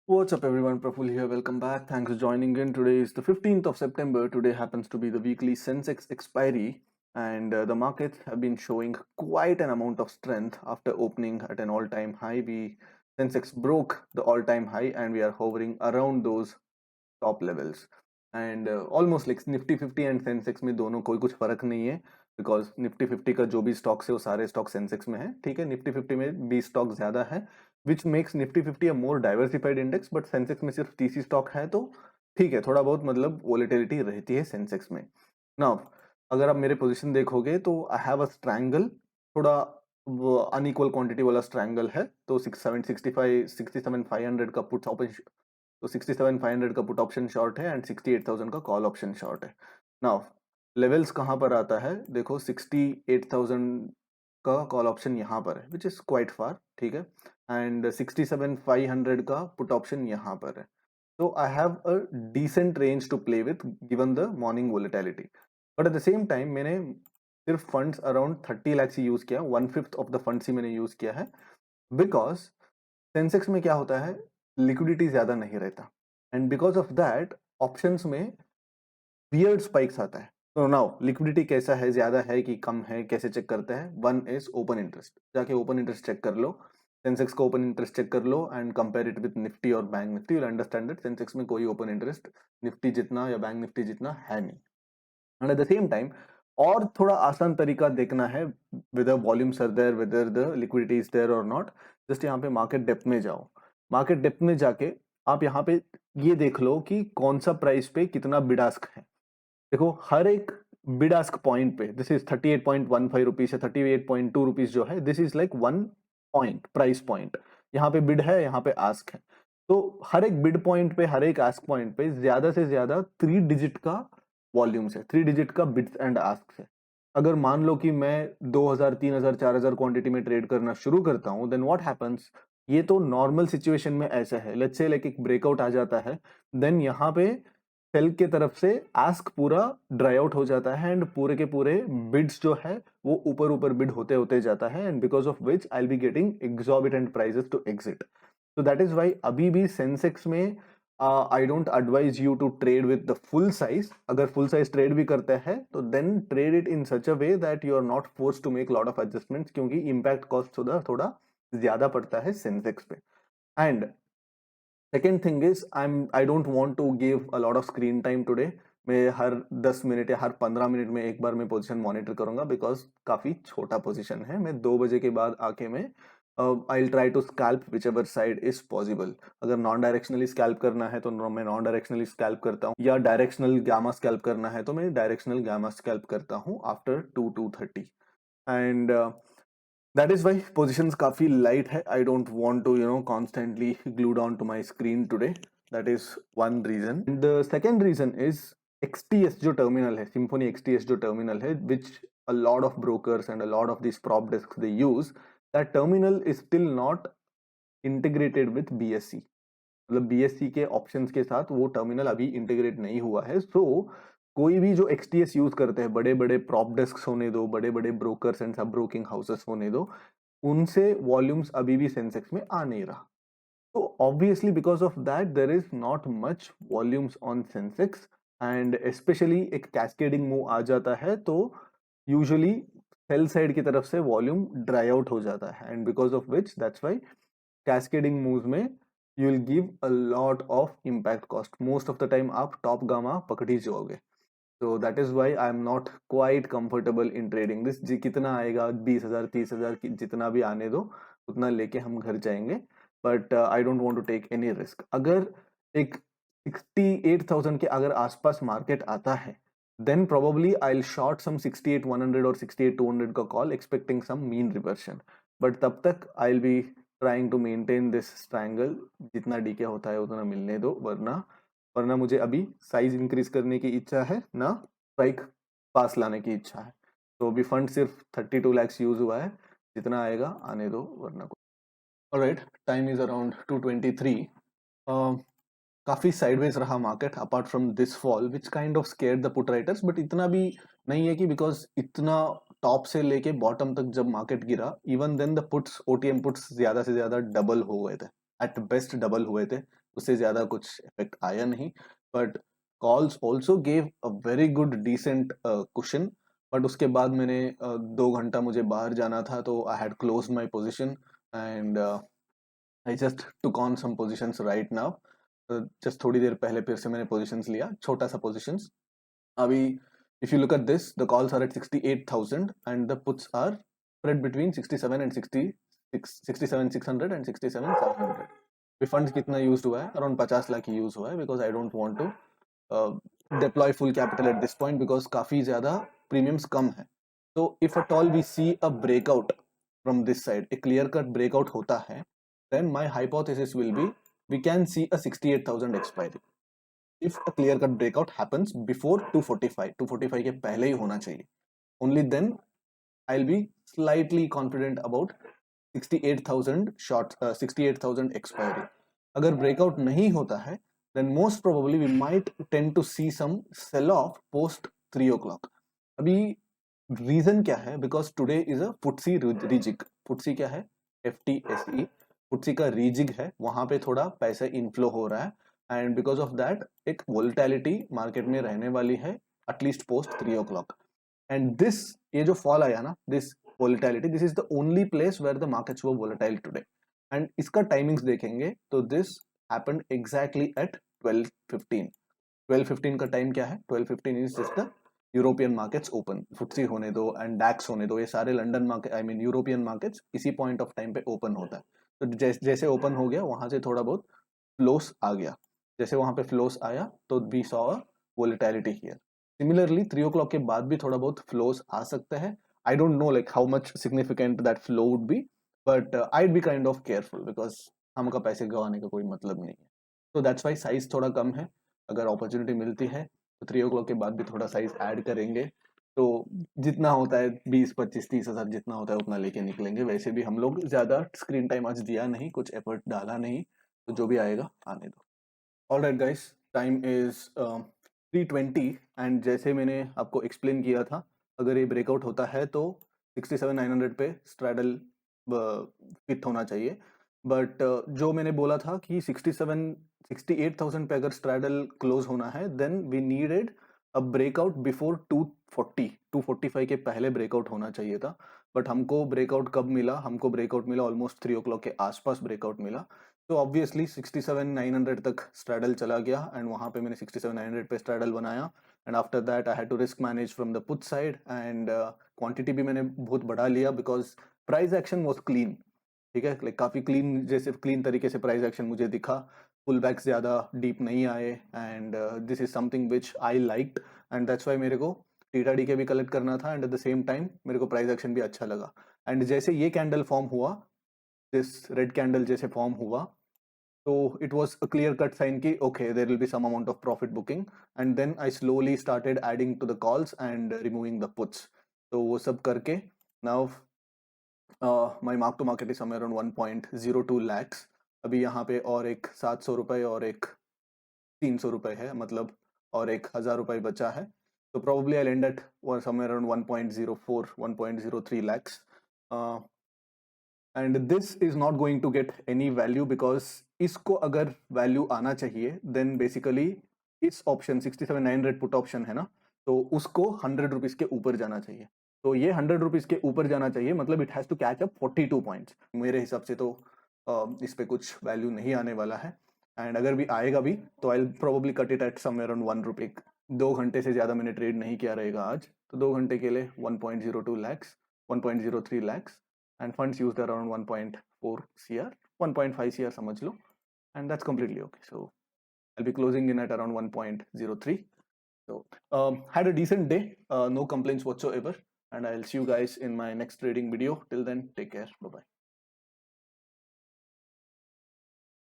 What's up, everyone? Praful here. Welcome back. Thanks for joining in. Today is the 15th of September. Today happens to be the weekly Sensex expiry, and the markets have been showing quite an amount of strength after opening at an all-time high. Sensex broke the all-time high, and we are hovering around those top levels and almost like Nifty 50 and Sensex में दोनों कोई कुछ फर्क नहीं है because Nifty 50 का जो भी स्टॉक्स है वो सारे स्टॉक सेंसेक्स में है. ठीक है, निफ्टी 50 में 20 स्टॉक ज्यादा है which makes Nifty 50 a more diversified index. But Sensex में सिर्फ 30 स्टॉक है तो ठीक है, थोड़ा बहुत मतलब वोलेटिलिटी रहती है सेंसेक्स में. नाउ अगर आप मेरे पोजीशन देखोगे तो आई हैव अ स्ट्रैंगल, थोड़ा वो अनइक्वल क्वांटिटी वाला स्ट्रैंगल है. तो 67,500 का पुट ऑप्शन, तो 67,500 का पुट ऑप्शन शॉर्ट है एंड 68,000 का कॉल ऑप्शन शॉर्ट है. नाउ लेवल्स कहाँ पर आता है देखो, 68,000 का कॉल ऑप्शन यहाँ पर है विच इज क्वाइट फार. ठीक है, एंड 67,500 का पुट ऑप्शन यहाँ पर है. So I have a decent range to play with given the morning volatility. But at the same time मैंने सिर्फ फंड्स अराउंड 30 lakhs ही यूज किया, 1/5 ऑफ द फंड्स ही मैंने यूज किया है बिकॉज सेंसेक्स में क्या होता है, लिक्विडिटी ज्यादा नहीं रहता and because of that options में वियर्ड स्पाइक्स आता है. तो नाउ लिक्विडिटी कैसा है, ज्यादा है कि कम है, कैसे चेक करता है? One is open interest. जाके ओपन इंटरेस्ट चेक कर लो, सेंसेक्स का ओपन इंटरेस्ट चेक कर लो and compare it with Nifty और bank Nifty. Will understand that Sensex में कोई ओपन इंटरेस्ट निफ्टी जितना या बैंक निफ्टी जितना है नहीं. And at the same time और थोड़ा आसान तरीका देखना है with volumes are there, whether the liquidity is there और नॉट. जस्ट यहाँ पे मार्केट डेप्थ में जाओ. मार्केट डेप्थ में जाके आप यहाँ पे ये देख लो कि कौन सा प्राइस पे कितना बिड आस्क है. देखो हर एक बिड आस्क पॉइंट पे, दिस इज 38.15 रुपीज या 38.2 रुपीज जो है, this is like one point, price point. यहाँ पे बिड है, यहाँ पे आस्क है. तो हर एक बिड पॉइंट पे, हर एक आस्क पॉइंट पे ज्यादा से ज्यादा 3 डिजिट का वॉल्यूम है, 3 डिजिट का बिड्स एंड आस्क है. अगर मान लो कि मैं 2000, 3000, 4000 क्वांटिटी में ट्रेड करना शुरू करता हूं, देन व्हाट हैपेंस? ये तो नॉर्मल सिचुएशन में ऐसा है. लेट्स से लाइक एक ब्रेकआउट आ जाता है, देन यहाँ पे सेल के तरफ से आस्क पूरा ड्राई आउट हो जाता है एंड पूरे के पूरे बिड्स जो है वो ऊपर ऊपर बिड होते होते जाता है and because of which I will be getting exorbitant prices to exit. तो दैट इज वाई अभी भी सेंसेक्स में I don't advise you to trade with the full size. अगर फुल साइज ट्रेड भी करते हैं तो then trade it in such a way that you are not force to make lot of adjustments, क्योंकि impact cost थोड़ा ज्यादा पड़ता है सेंसेक्स पे. And second thing is I don't want to give a lot of screen time today. मैं हर 10 minute या हर 15 minute में एक बार मैं पोजीशन मॉनिटर करूंगा बिकॉज काफी छोटा पोजीशन है. मैं 2 बजे के बाद आके मैं I will try to scalp which ever side is possible. अगर नॉन डायरेक्शनली स्कैल्प करना है तो मैं नॉन डायरेक्शनली स्कैल्प करता हूँ, या डायरेक्शनल गामा स्कैल्प करना है तो मैं डायरेक्शनल गामा स्कैल्प करता हूँ after 2:30. And that is why positions काफी light है. I don't want to constantly glued on to my screen today. That is one reason. And the second reason is XTS जो terminal है, Symphony XTS जो terminal है, which a lot of brokers and a lot of these prop desks they use, that terminal is still not integrated with BSC. मतलब BSC के options के साथ वो terminal अभी इंटीग्रेट नहीं हुआ है. सो कोई भी जो XTS यूज करते हैं, बड़े बड़े प्रॉप डेस्क होने दो, बड़े बड़े ब्रोकर्स एंड सब ब्रोकिंग हाउसेस होने दो, उनसे वॉल्यूम्स अभी भी सेंसेक्स में आ नहीं रहा. तो obviously because of that there is not much volumes on Sensex and specially एक कैस्केडिंग मूव आ जाता है तो यूजुअली सेल साइड की तरफ से वॉल्यूम ड्राई आउट हो जाता है and because of which that's why cascading moves में you will give a lot of impact cost. Most of the time आप टॉप गामा पकड़ ही जाओगे. तो that is why I am not quite comfortable in trading this. जी कितना आएगा, 20,000 30,000 जितना भी आने दो, उतना लेके हम घर जाएंगे. But I don't want to take any risk. अगर एक 68,000 के अगर आसपास मार्केट आता है, then probably I'll short some 68,100 और 68,200 का call expecting some mean reversion. But तब तक I'll be trying to maintain this triangle. जितना डीके होता है उतना मिलने दो, वरना वरना मुझे अभी साइज इंक्रीज करने की इच्छा है ना स्ट्राइक पास लाने की इच्छा है. तो अभी फंड सिर्फ 32 lakhs यूज हुआ है, जितना आएगा आने दो वरना को. Alright, time is around 2:23. काफी साइडवेज रहा market apart from this fall which kind of scared the put writers. But इतना भी नहीं है कि बिकॉज इतना टॉप से लेके बॉटम तक जब मार्केट गिरा, even then the puts, OTM puts ज्यादा से ज्यादा डबल हो गए थे, एट बेस्ट डबल हुए थे. उससे ज़्यादा कुछ इफेक्ट आया नहीं, but calls also gave a very good decent cushion. But उसके बाद मैंने 2 घंटा मुझे बाहर जाना था, तो I had close my position and I just took on some positions right now. Just थोड़ी देर पहले फिर से मैंने पोजिशंस लिया, छोटा सा पोजिशंस। अभी if you look at this, the calls are at 68,000 and the puts are spread between 67 and 67,600 and 67,700। भी फंड्स कितना यूज हुआ है? अराउंड 50 लाख ही यूज हुआ है, because I don't want to deploy full capital at this point, because काफी ज्यादा premiums कम है। तो if at all we see a breakout from this side, एक क्लियर कट ब्रेकआउट होता है, then my hypothesis will be we can see a 68,000 expiry if a clear cut breakout happens before 245 के पहले ही होना चाहिए। only then I'll be slightly confident about 68,000 short 68,000 expiry। अगर breakout नहीं होता है then most probably we might tend to see some sell off post 3 o'clock। अभी reason क्या है? Because today is a FTSE rejig. FTSE क्या है? FTSE। FTSE का रीजिग है, वहां पे थोड़ा पैसा इनफ्लो हो रहा है एंड बिकॉज ऑफ दैट एक वोलेटिलिटी मार्केट में रहने वाली है at least post 3 o'clock। And this, ये जो फॉल आया ना, this volatility, this is the only place where the markets were volatile today. And इसका टाइमिंग्स देखेंगे तो दिस हैपेंड एग्जैक्टली एट 12:15। 12:15 का टाइम क्या है? 12:15 is just the European markets open. FTSE होने दो एंड डैक्स होने दो, ये सारे London market, I mean European markets इसी पॉइंट ऑफ टाइम पे ओपन होता है। तो जैसे ओपन हो गया वहां से थोड़ा बहुत फ्लोस आ गया। जैसे वहां पे फ्लोस आया तो we saw a volatility here. Similarly 3 o'clock के बाद भी थोड़ा बहुत फ्लोस आ सकते हैं। I don't know like how much significant that flow would be, but I be kind of careful because हमका पैसे गंवाने का कोई मतलब नहीं है। तो दैट्स वाई साइज थोड़ा कम है। अगर अपॉर्चुनिटी मिलती है तो 3 o'clock के बाद भी थोड़ा साइज ऐड करेंगे। तो जितना होता है 20, 25, 30 हजार जितना होता है उतना लेके निकलेंगे। वैसे भी हम लोग ज्यादा स्क्रीन टाइम आज दिया नहीं, कुछ एफर्ट डाला नहीं, तो जो भी आएगा आने दो। All right guys, time is 3:20 and जैसे मैंने आपको एक्सप्लेन किया था, अगर ये ब्रेकआउट होता है तो 67,900 पे स्ट्रैडल फिट होना चाहिए। बट जो मैंने बोला था कि 68,000 पे अगर स्ट्रैडल क्लोज होना है then we needed a breakout before 245 के पहले ब्रेकआउट होना चाहिए था। बट हमको ब्रेकआउट कब मिला? हमको ब्रेकआउट मिला ऑलमोस्ट 3 o'clock के आसपास ब्रेकआउट मिला। तो ऑब्वियसली 67,900 तक स्ट्रैडल चला गया एंड वहां पे मैंने 67,900 पे स्ट्रैडल बनाया and after that I had to risk manage from the put side and quantity भी मैंने बहुत बढ़ा लिया because price action was clean. ठीक है, लाइक काफी क्लीन, जैसे क्लीन तरीके से प्राइस एक्शन मुझे दिखा। पुल बैक ज्यादा डीप नहीं आए and this is something which I liked and that's why मेरे को टीटा के भी कलेक्ट करना था and at the same time मेरे को प्राइस एक्शन भी अच्छा लगा। एंड जैसे ये कैंडल फॉर्म हुआ, दिस रेड कैंडल जैसे फॉर्म हुआ, तो it was a clear cut sign कि okay there will be some amount of profit booking and then I slowly started adding to the calls and removing the puts। तो वो सब करके now my mark to market is somewhere around 1.02 lakhs। अभी यहाँ पे और एक 700 रुपए और एक 300 रुपए है, मतलब और एक 1000 रुपए बचा है। तो probably I'll end at somewhere around 1.04 1.03 lakhs। And this is not going to get any value because इसको अगर वैल्यू आना चाहिए देन बेसिकली इस ऑप्शन 67,900 पुट ऑप्शन है ना, तो उसको 100 रुपीज के ऊपर जाना चाहिए। तो ये 100 रुपीज के ऊपर जाना चाहिए, मतलब it has to catch up 42 points. मेरे हिसाब से तो इस पे कुछ वैल्यू नहीं आने वाला है एंड अगर भी आएगा भी तो I probably cut it at somewhere on 1 रुपी। 2 घंटे से ज्यादा मैंने ट्रेड नहीं किया रहेगा आज, तो 2 घंटे के लिए 1.02 lakhs 1.03 lakhs and funds used around 1.4 CR 1.5 CR समझ लो, and that's completely okay। So I'll be closing in at around 1.03। So had a decent day, no complaints whatsoever, and I'll see you guys in my next trading video. Till then, take care, bye bye।